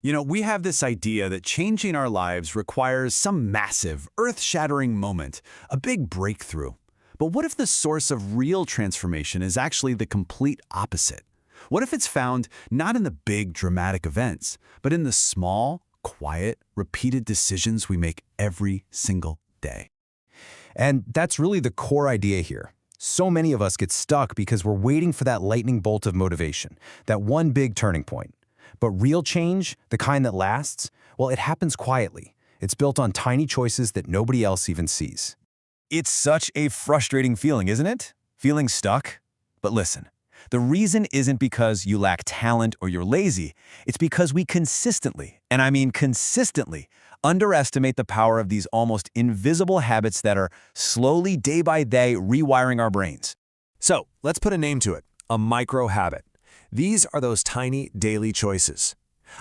We have this idea that changing our lives requires some massive, earth-shattering moment, a big breakthrough. But what if the source of real transformation is actually the complete opposite? What if it's found not in the big, dramatic events, but in the small, quiet, repeated decisions we make every single day? And that's really the core idea here. So many of us get stuck because we're waiting for that lightning bolt of motivation, that one big turning point. But real change, the kind that lasts, well, it happens quietly. It's built on tiny choices that nobody else even sees. It's such a frustrating feeling, isn't it? Feeling stuck? But listen, the reason isn't because you lack talent or you're lazy. It's because we consistently, and I mean consistently, underestimate the power of these almost invisible habits that are slowly, day by day, rewiring our brains. So let's put a name to it, a micro-habit. These are those tiny daily choices.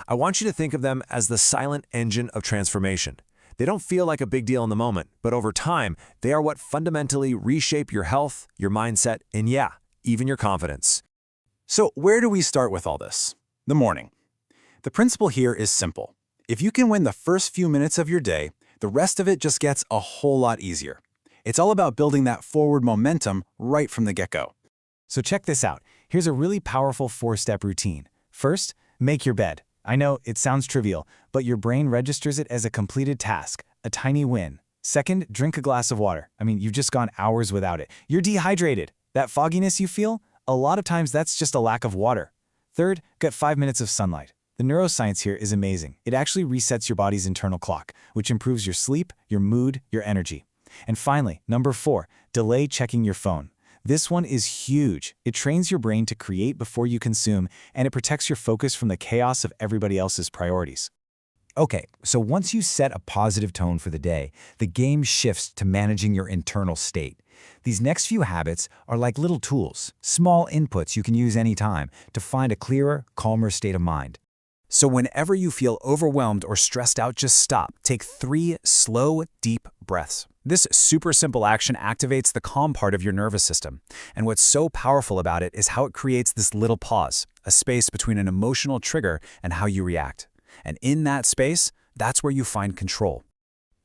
I want you to think of them as the silent engine of transformation. They don't feel like a big deal in the moment, but over time, they are what fundamentally reshape your health, your mindset, and yeah, even your confidence. So where do we start with all this? The morning. The principle here is simple. If you can win the first few minutes of your day, the rest of it just gets a whole lot easier. It's all about building that forward momentum right from the get-go. So check this out. Here's a really powerful 4-step routine. First, make your bed. I know it sounds trivial, but your brain registers it as a completed task, a tiny win. Second, drink a glass of water. You've just gone hours without it. You're dehydrated. That fogginess you feel, a lot of times that's just a lack of water. Third, get 5 minutes of sunlight. The neuroscience here is amazing. It actually resets your body's internal clock, which improves your sleep, your mood, your energy. And finally, number 4, delay checking your phone. This one is huge. It trains your brain to create before you consume, and it protects your focus from the chaos of everybody else's priorities. Okay, so once you set a positive tone for the day, the game shifts to managing your internal state. These next few habits are like little tools, small inputs you can use anytime to find a clearer, calmer state of mind. So whenever you feel overwhelmed or stressed out, just stop. Take 3 slow, deep breaths. This super simple action activates the calm part of your nervous system. And what's so powerful about it is how it creates this little pause, a space between an emotional trigger and how you react. And in that space, that's where you find control.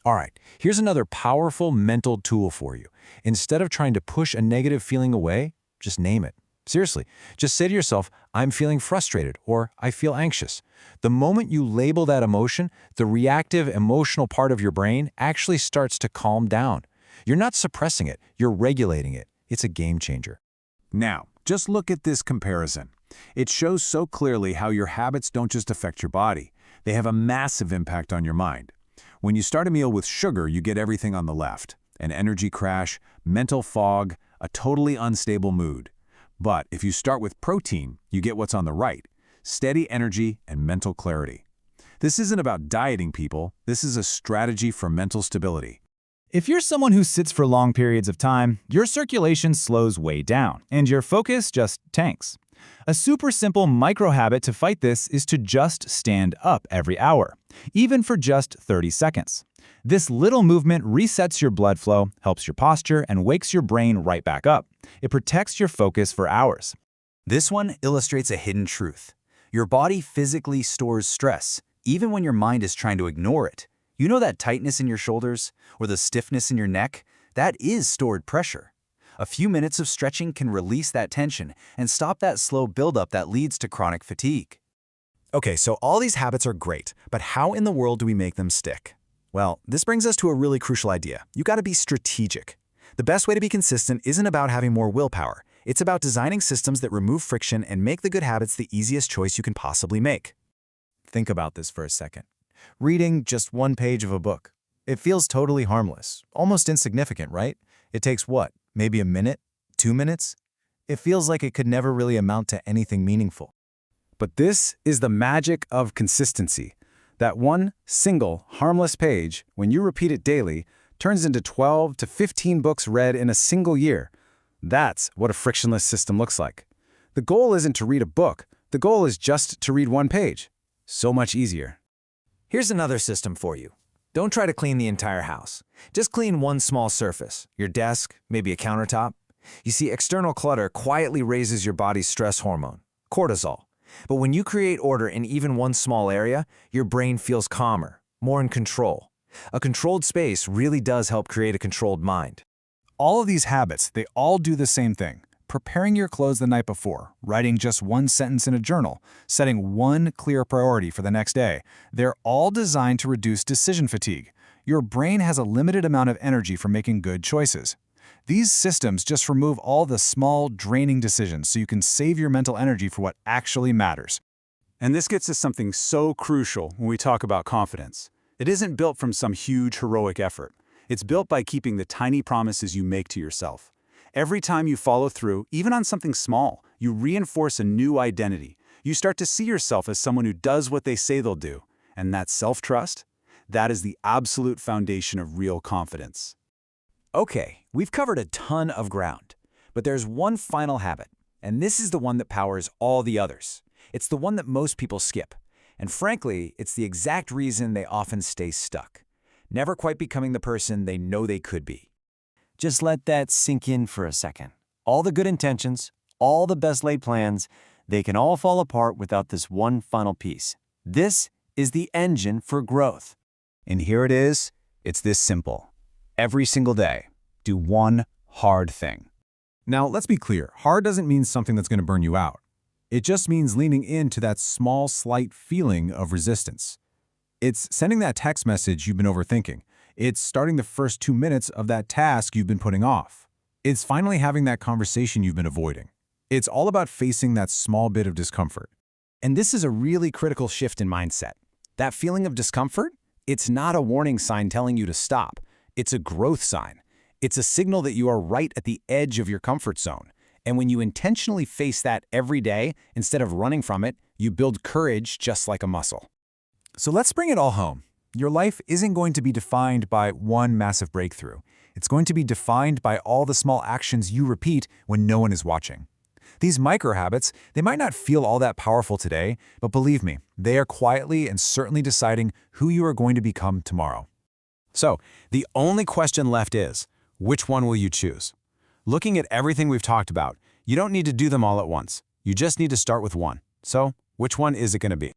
All right, here's another powerful mental tool for you. Instead of trying to push a negative feeling away, just name it. Seriously, just say to yourself, I'm feeling frustrated, or I feel anxious. The moment you label that emotion, the reactive emotional part of your brain actually starts to calm down. You're not suppressing it, you're regulating it. It's a game changer. Now, just look at this comparison. It shows so clearly how your habits don't just affect your body. They have a massive impact on your mind. When you start a meal with sugar, you get everything on the left. An energy crash, mental fog, a totally unstable mood. But if you start with protein, you get what's on the right, steady energy and mental clarity. This isn't about dieting, people. This is a strategy for mental stability. If you're someone who sits for long periods of time, your circulation slows way down, and your focus just tanks. A super simple micro-habit to fight this is to just stand up every hour, even for just 30 seconds. This little movement resets your blood flow, helps your posture, and wakes your brain right back up. It protects your focus for hours. This one illustrates a hidden truth. Your body physically stores stress, even when your mind is trying to ignore it. You know that tightness in your shoulders or the stiffness in your neck? That is stored pressure. A few minutes of stretching can release that tension and stop that slow buildup that leads to chronic fatigue. Okay, so all these habits are great, but how in the world do we make them stick? Well, this brings us to a really crucial idea. You gotta be strategic. The best way to be consistent isn't about having more willpower. It's about designing systems that remove friction and make the good habits the easiest choice you can possibly make. Think about this for a second. Reading just one page of a book. It feels totally harmless, almost insignificant, right? It takes what? Maybe a minute? 2 minutes? It feels like it could never really amount to anything meaningful. But this is the magic of consistency. That one single, harmless page, when you repeat it daily, turns into 12 to 15 books read in a single year. That's what a frictionless system looks like. The goal isn't to read a book. The goal is just to read one page. So much easier. Here's another system for you. Don't try to clean the entire house. Just clean one small surface, your desk, maybe a countertop. You see, external clutter quietly raises your body's stress hormone, cortisol. But when you create order in even one small area, your brain feels calmer, more in control. A controlled space really does help create a controlled mind. All of these habits, they all do the same thing. Preparing your clothes the night before, writing just one sentence in a journal, setting one clear priority for the next day, they're all designed to reduce decision fatigue. Your brain has a limited amount of energy for making good choices. These systems just remove all the small, draining decisions so you can save your mental energy for what actually matters. And this gets to something so crucial when we talk about confidence. It isn't built from some huge, heroic effort. It's built by keeping the tiny promises you make to yourself. Every time you follow through, even on something small, you reinforce a new identity. You start to see yourself as someone who does what they say they'll do. And that self-trust, that is the absolute foundation of real confidence. Okay, we've covered a ton of ground, but there's one final habit, and this is the one that powers all the others. It's the one that most people skip, and frankly, it's the exact reason they often stay stuck, never quite becoming the person they know they could be. Just let that sink in for a second. All the good intentions, all the best laid plans, they can all fall apart without this one final piece. This is the engine for growth. And here it is. It's this simple. Every single day, do one hard thing. Now, let's be clear. Hard doesn't mean something that's going to burn you out. It just means leaning into that small, slight feeling of resistance. It's sending that text message you've been overthinking. It's starting the first 2 minutes of that task you've been putting off. It's finally having that conversation you've been avoiding. It's all about facing that small bit of discomfort. And this is a really critical shift in mindset. That feeling of discomfort, it's not a warning sign telling you to stop. It's a growth sign. It's a signal that you are right at the edge of your comfort zone. And when you intentionally face that every day, instead of running from it, you build courage just like a muscle. So let's bring it all home. Your life isn't going to be defined by one massive breakthrough. It's going to be defined by all the small actions you repeat when no one is watching. These micro habits, they might not feel all that powerful today, but believe me, they are quietly and certainly deciding who you are going to become tomorrow. So, the only question left is, which one will you choose? Looking at everything we've talked about, you don't need to do them all at once. You just need to start with one. So, which one is it going to be?